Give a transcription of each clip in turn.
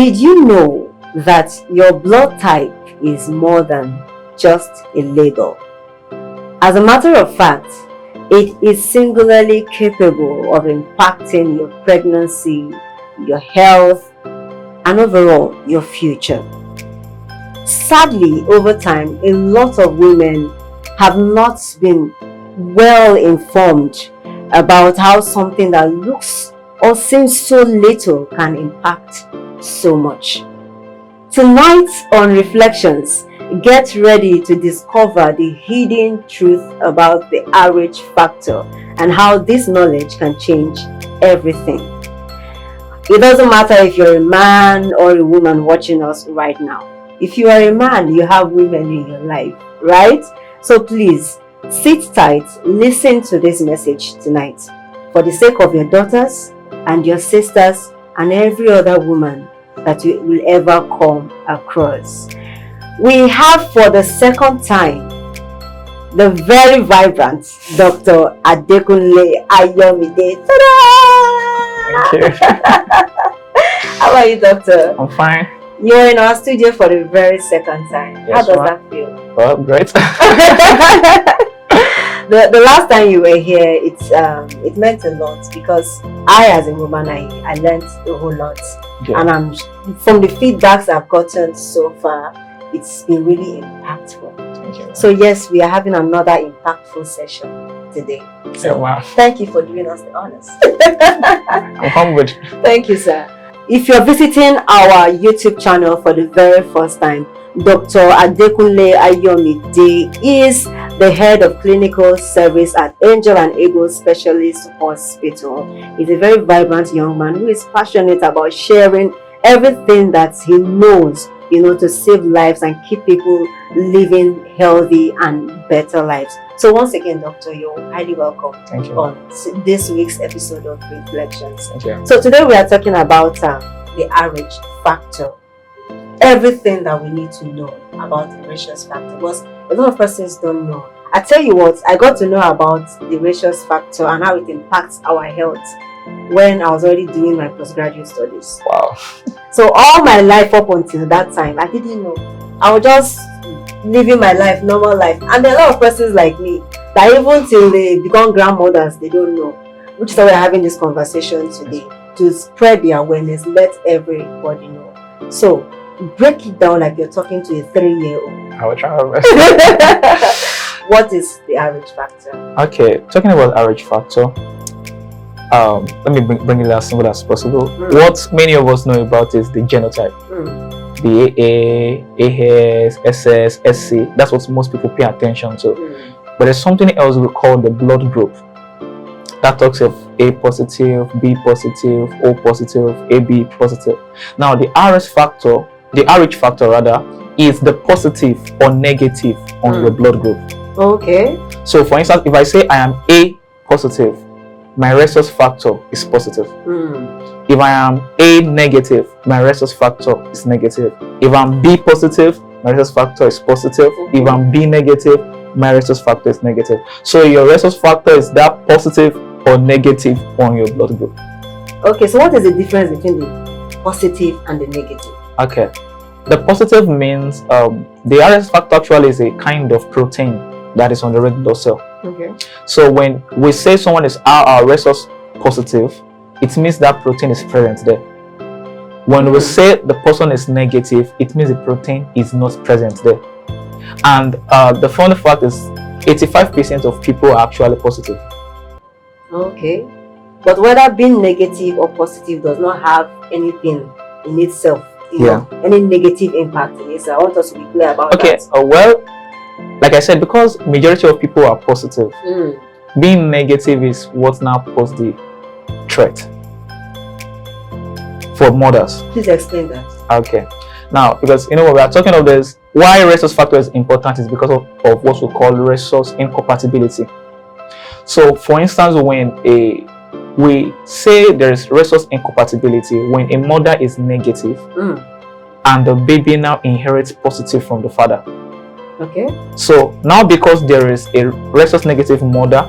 Did you know that your blood type is more than just a label? As a matter of fact, it is singularly capable of impacting your pregnancy, your health, and overall your future. Sadly, over time, a lot of women have not been well informed about how something that looks or seems so little can impact so much. Tonight on Reflections, get ready to discover the hidden truth about the RH factor and how this knowledge can change everything. It doesn't matter if you're a man or a woman watching us right now. If you are a man, you have women in your life, right? So please, sit tight, listen to this message tonight for the sake of your daughters and your sisters and every other woman that you will ever come across. We have for the second time the very vibrant Dr. Adekunle Ayomide. Thank you. How are you, doctor? I'm fine. You're in our studio for the very second time. Yes, how does that feel? Well, great. The last time you were here, it meant a lot because I, as a woman, I learned a whole lot. Okay. And from the feedbacks I've gotten so far, it's been really impactful. Thank you. So yes, we are having another impactful session today. So wow. Thank you for doing us the honors. I'm humbled. Thank you, sir. If you're visiting our YouTube channel for the very first time, Dr. Adekunle Ayomide is the head of clinical service at Angel and Eagle Specialist Hospital. He's a very vibrant young man who is passionate about sharing everything that he knows, to save lives and keep people living healthy and better lives. So once again, Doctor, you're highly welcome. Thank you. On this week's episode of Reflections. Thank you. So today we are talking about the RH factor. Everything that we need to know about the rhesus factor, because a lot of persons don't know. I tell you what, I got to know about the rhesus factor and how it impacts our health when I was already doing my postgraduate studies. Wow. So all my life up until that time, I didn't know. I was just living my life, normal life. And there are a lot of persons like me that even till they become grandmothers, they don't know. Which is why we're having this conversation today, to spread the awareness, let everybody know. So break it down like you're talking to a 3-year-old. I will try my best. What is the RH factor? Okay, talking about RH factor, let me bring it as simple as possible. What many of us know about is the genotype. The AA, AS, SS, SC. That's what most people pay attention to. But there's something else we call the blood group. That talks of A positive, B positive, O positive, AB positive. Now the RH factor rather, is the positive or negative on your blood group. Okay. So for instance, if I say I am A positive, my rhesus factor is positive. If I am A negative, my rhesus factor is negative. If I'm B positive, my rhesus factor is positive. If I'm B negative, my rhesus factor is negative. So your rhesus factor is that positive or negative on your blood group. Okay, so what is the difference between the positive and the negative? Okay, the positive means the rhesus factor actually is a kind of protein that is on the red blood cell. Okay. So when we say someone is rhesus positive, it means that protein is present there. When we say the person is negative, it means the protein is not present there. And the funny fact is 85% of people are actually positive. Okay. But whether being negative or positive does not have anything in itself, any negative impact in itself. I want us to be clear about that. Okay, well, like I said, because majority of people are positive, being negative is what now poses the threat for mothers. Please explain that. Okay. Now, because when we are talking of this, why rhesus factor is important is because of what we call rhesus incompatibility. So, for instance, when we say there is rhesus incompatibility, when a mother is negative and the baby now inherits positive from the father. Okay. So now because there is a rhesus negative mother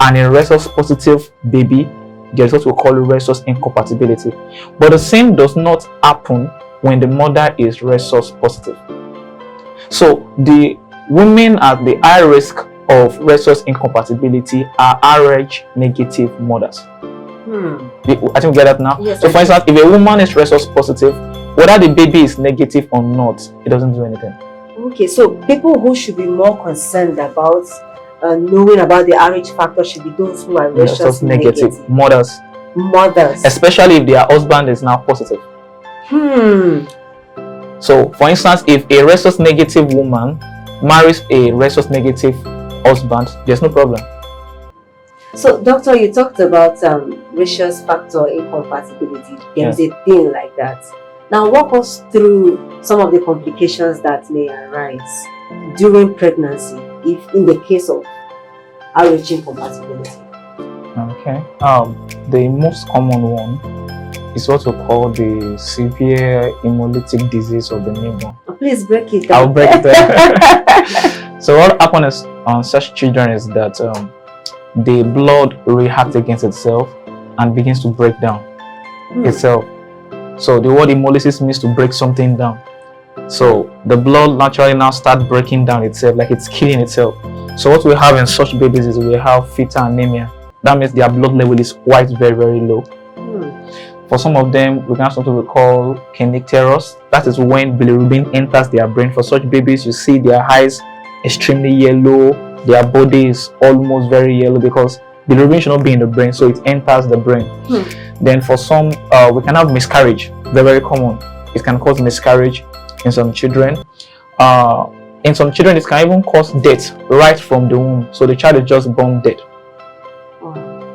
and a rhesus positive baby, there's what we call rhesus incompatibility. But the same does not happen when the mother is rhesus positive. So the women at the high risk of rhesus incompatibility are RH negative mothers. I think we get that now. Yes, so for instance, if a woman is rhesus positive, whether the baby is negative or not, it doesn't do anything. Okay, so people who should be more concerned about knowing about the RH factor should be those who are rhesus negative mothers, especially if their husband is now positive. So for instance, if a rhesus negative woman marries a rhesus negative husband, there's no problem. So doctor, you talked about rhesus factor incompatibility. There's a thing like that. Now walk us through some of the complications that may arise during pregnancy if in the case of RH incompatibility. Okay. The most common one is what we call the severe hemolytic disease of the newborn. Please break it down. I'll break it down. So what happens on such children is that the blood reacts against itself and begins to break down itself. So the word hemolysis means to break something down. So the blood naturally now starts breaking down itself, like it's killing itself. So what we have in such babies is we have fetal anemia. That means their blood level is quite very, very low. For some of them, we can have something we call kernicterus. That is when bilirubin enters their brain. For such babies, you see their eyes extremely yellow, their body is almost very yellow because bilirubin should not be in the brain, so it enters the brain. Then for some, we can have miscarriage. They're very common. It can cause miscarriage in some children. In some children, it can even cause death right from the womb. So the child is just born dead.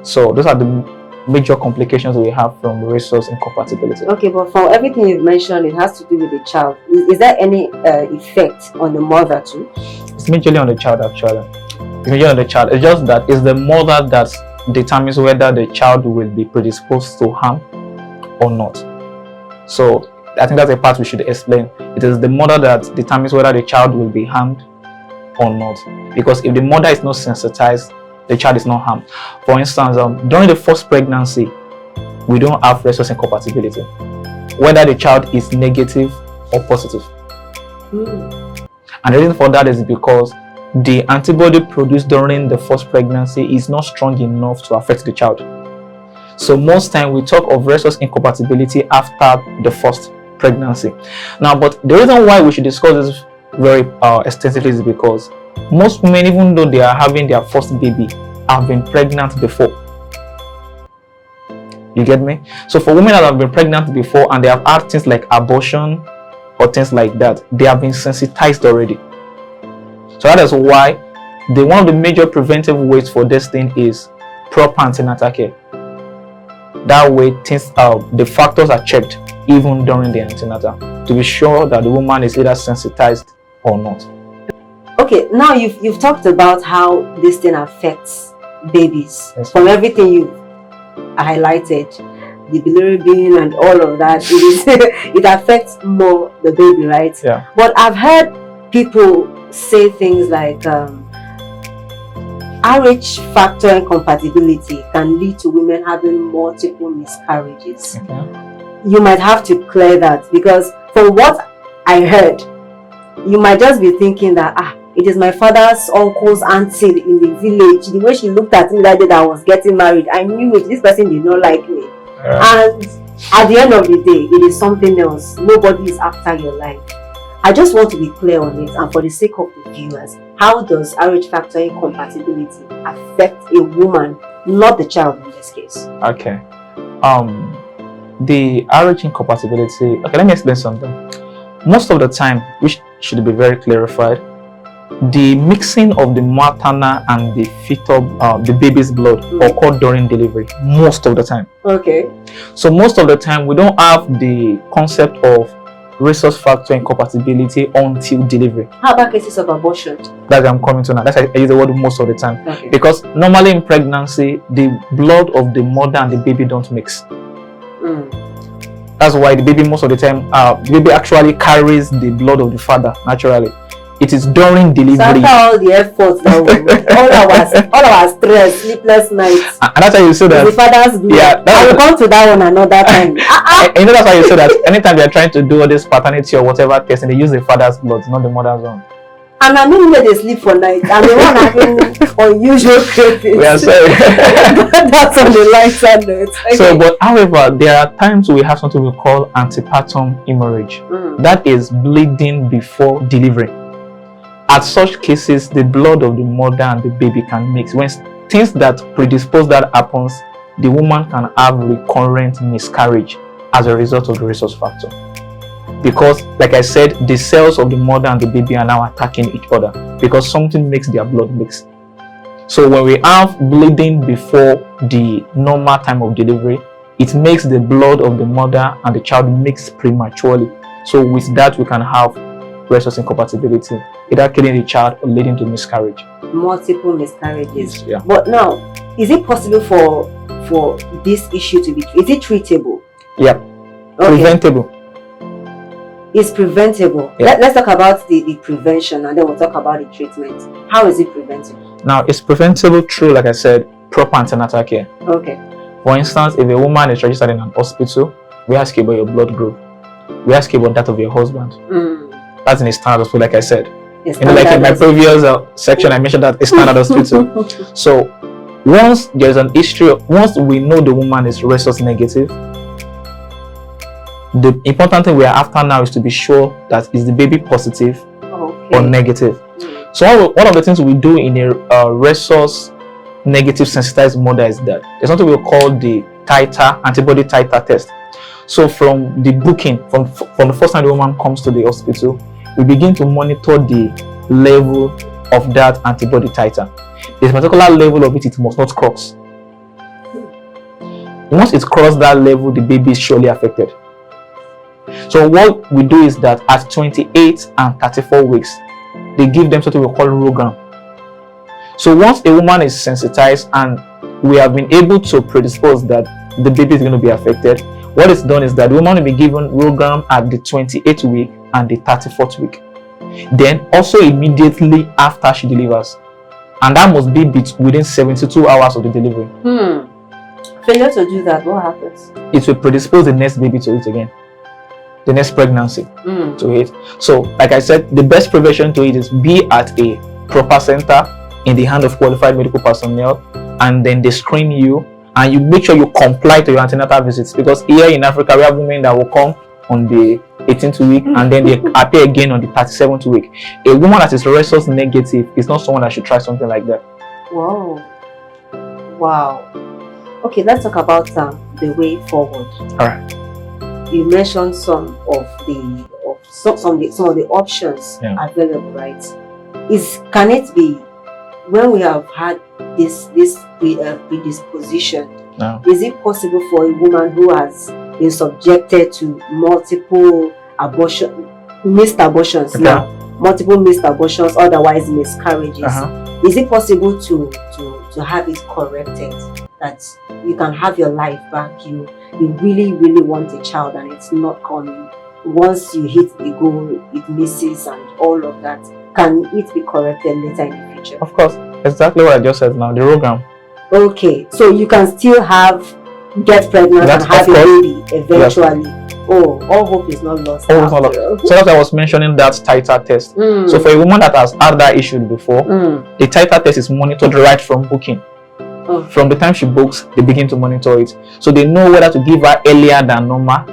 So those are the major complications we have from rhesus incompatibility. Okay, but from everything you've mentioned, it has to do with the child. Is there any effect on the mother too? It's majorly on the child actually. It's majorly on the child. It's just that it's the mother that determines whether the child will be predisposed to harm or not. So I think that's a part we should explain. It is the mother that determines whether the child will be harmed or not. Because if the mother is not sensitized, the child is not harmed. For instance, during the first pregnancy, we don't have rhesus incompatibility, whether the child is negative or positive. And the reason for that is because the antibody produced during the first pregnancy is not strong enough to affect the child. So most time we talk of rhesus incompatibility after the first pregnancy. Now, but the reason why we should discuss this very extensively is because most women, even though they are having their first baby, have been pregnant before. You get me? So for women that have been pregnant before and they have had things like abortion or things like that, they have been sensitized already. So that is why one of the major preventive ways for this thing is proper antenatal care. That way things the factors are checked even during the antenatal to be sure that the woman is either sensitized or not. Okay, now you've talked about how this thing affects babies. Yes. From everything you've highlighted, the bilirubin and all of that, it affects more the baby, right? Yeah. But I've heard people say things like RH factor incompatibility can lead to women having multiple miscarriages. You might have to clear that, because from what I heard, you might just be thinking that it is my father's uncle's auntie in the village. The way she looked at me that day that I was getting married, I knew it. This person did not like me. And at the end of the day, it is something else. Nobody is after your life. I just want to be clear on it, and for the sake of the viewers, how does RH factor incompatibility affect a woman, not the child in this case? Okay. The RH incompatibility. Okay, let me explain something. Most of the time, which should be very clarified, the mixing of the maternal and the fetal, the baby's blood occur during delivery. Most of the time. Okay. So most of the time, we don't have the concept of rhesus factor incompatibility until delivery. How about cases of abortion? That's what I'm coming to now. That's why I use the word most of the time. Okay. Because normally in pregnancy, the blood of the mother and the baby don't mix. That's why the baby most of the time, the baby actually carries the blood of the father naturally. it is during So delivery. after all the efforts that all our stress, sleepless nights, And that's why you say the that. father's blood. Yeah, I will come to that one another time. And you know that's why you say that anytime they're trying to do all this paternity or whatever testing, they use the father's blood, not the mother's own. And I mean, where they sleep for night. I'm the one having unusual cravings. We are sorry. That's on the lighter note. Okay. So, but however, there are times we have something we call antepartum hemorrhage. That is bleeding before delivery. At such cases, the blood of the mother and the baby can mix. When things that predispose that happens, the woman can have recurrent miscarriage as a result of the rhesus factor. Because, like I said, the cells of the mother and the baby are now attacking each other because something makes their blood mix. So when we have bleeding before the normal time of delivery, it makes the blood of the mother and the child mix prematurely. So with that, we can have rhesus incompatibility, either killing the child or leading to miscarriage. Multiple miscarriages. Yeah. But now, is it possible for this issue to be? Is it treatable? Yeah. Okay. Preventable. It's preventable. Yeah. Let's talk about the prevention, and then we'll talk about the treatment. How is it preventable? Now, it's preventable through, like I said, proper antenatal care. Okay. For instance, if a woman is registered in an hospital, we ask you about your blood group. We ask you about that of your husband. That's in a standard hospital, like I said. It's like in my previous section, I mentioned that a standard hospital. So, once there's an history, once we know the woman is rhesus negative, the important thing we are after now is to be sure that is the baby positive or negative. So one of the things we do in a rhesus negative sensitized mother is that there's something we call the titer, antibody titer test. So from the booking, from the first time the woman comes to the hospital, we begin to monitor the level of that antibody titer. There's a particular level of it must not cross. Once it crosses that level, the baby is surely affected. So what we do is that at 28 and 34 weeks, they give them something we call Rogram. So once a woman is sensitized and we have been able to predispose that the baby is going to be affected, what is done is that the woman will be given Rogram at the 28th week and the 34th week. Then also immediately after she delivers. And that must be within 72 hours of the delivery. Failure to do that, what happens? It will predispose the next baby to it again. The next pregnancy to it. So, like I said, the best prevention to it is be at a proper center in the hand of qualified medical personnel, and then they screen you and you make sure you comply to your antenatal visits. Because here in Africa, we have women that will come on the 18th week and then they appear again on the 37th week. A woman that is rhesus negative is not someone that should try something like that. Wow. Okay, let's talk about the way forward. All right. You mentioned some of the options available, right? Can it be when we have had this predisposition? No. Is it possible for a woman who has been subjected to multiple missed abortions now, multiple missed abortions, otherwise miscarriages? Is it possible to have it corrected? That you can have your life back, you really want a child and it's not coming. Once you hit the goal, it misses and all of that. Can it be corrected later in the future? Of course, exactly what I just said now, the Rogram. Okay, so you can still get pregnant and have a baby eventually. Yes. Oh, all hope is not lost. So that's why I was mentioning that titer test. So for a woman that has had that issue before, the titer test is monitored right from booking. From the time she books, they begin to monitor it. So they know whether to give her earlier than normal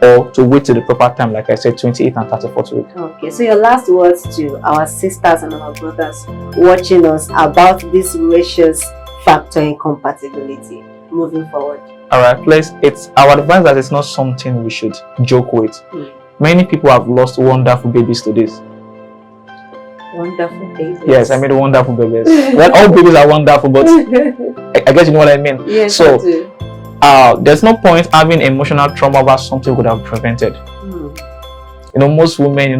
or to wait till the proper time, like I said, 28 and 34th week. Okay, so your last words to our sisters and our brothers watching us about this rhesus factor incompatibility moving forward. Alright, please, it's our advice that it's not something we should joke with. Many people have lost wonderful babies to this. Wonderful babies. Yes, I mean wonderful babies. Well, all babies are wonderful, but I guess you know what I mean. Yes, so, I do. There's no point having emotional trauma about something we could have prevented. You know, most women,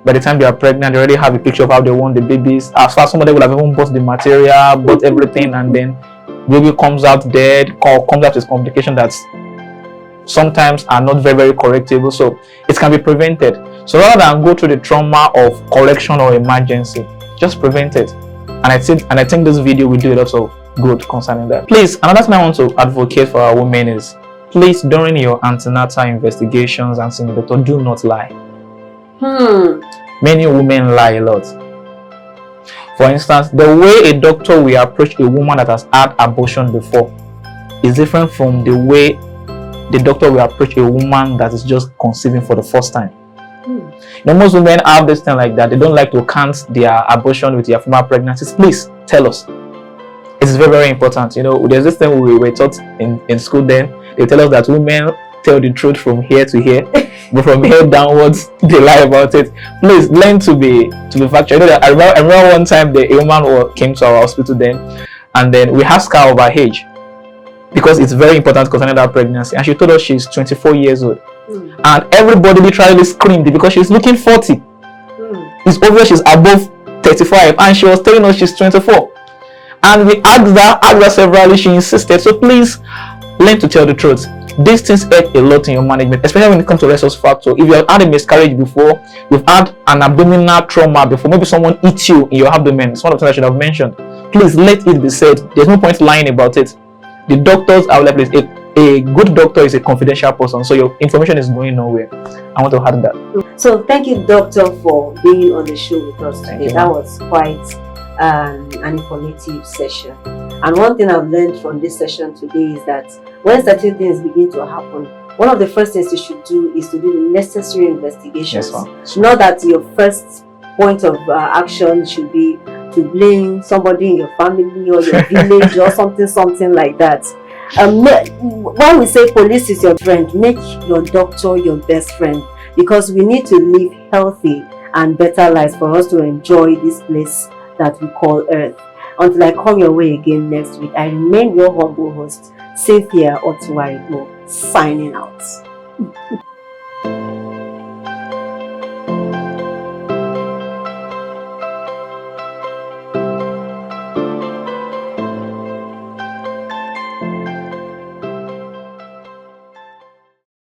by the time they are pregnant, they already have a picture of how they want the babies. As far as somebody would have even bought the material, bought everything, and then baby comes out dead, or comes out with complication that's sometimes are not very, very correctable, so it can be prevented. So rather than go through the trauma of correction or emergency, just prevent it. And I think this video will do a lot of good concerning that. Please, another thing I want to advocate for our women is, please, during your antenatal investigations and seeing the doctor, do not lie. Many women lie a lot. For instance, the way a doctor will approach a woman that has had abortion before is different from the way the doctor will approach a woman that is just conceiving for the first time. Most women have this thing like that. They don't like to count their abortion with their former pregnancies. Please tell us. It's very, very important. There's this thing we were taught in school then. They tell us that women tell the truth from here to here, but from here downwards they lie about it. Please learn to be factual. I remember one time a woman came to our hospital then, and then we asked her of her age, because it's very important concerning that pregnancy, and she told us she's 24 years old. And everybody literally screamed because she's looking 40. It's obvious she's above 35, and she was telling us she's 24. And we asked her severally. She insisted. So please learn to tell the truth. These things help a lot in your management, especially when it comes to rhesus factor. If you have had a miscarriage before, you've had an abdominal trauma before, maybe someone eats you in your abdomen, it's one of the things I should have mentioned. Please let it be said. There's no point lying about it. The doctors are like this. A good doctor is a confidential person, so your information is going nowhere. I want to add that. So thank you, doctor, for being on the show with us today. That was quite an informative session. And one thing I've learned from this session today is that when certain things begin to happen, one of the first things you should do is to do the necessary investigations. Yes, not that your first point of action should be to blame somebody in your family or your village or something like that. When we say police is your friend, make your doctor your best friend, because we need to live healthy and better lives for us to enjoy this place that we call Earth. Until I come your way again next week, I remain your humble host, Cynthia Otuwaribo, signing out.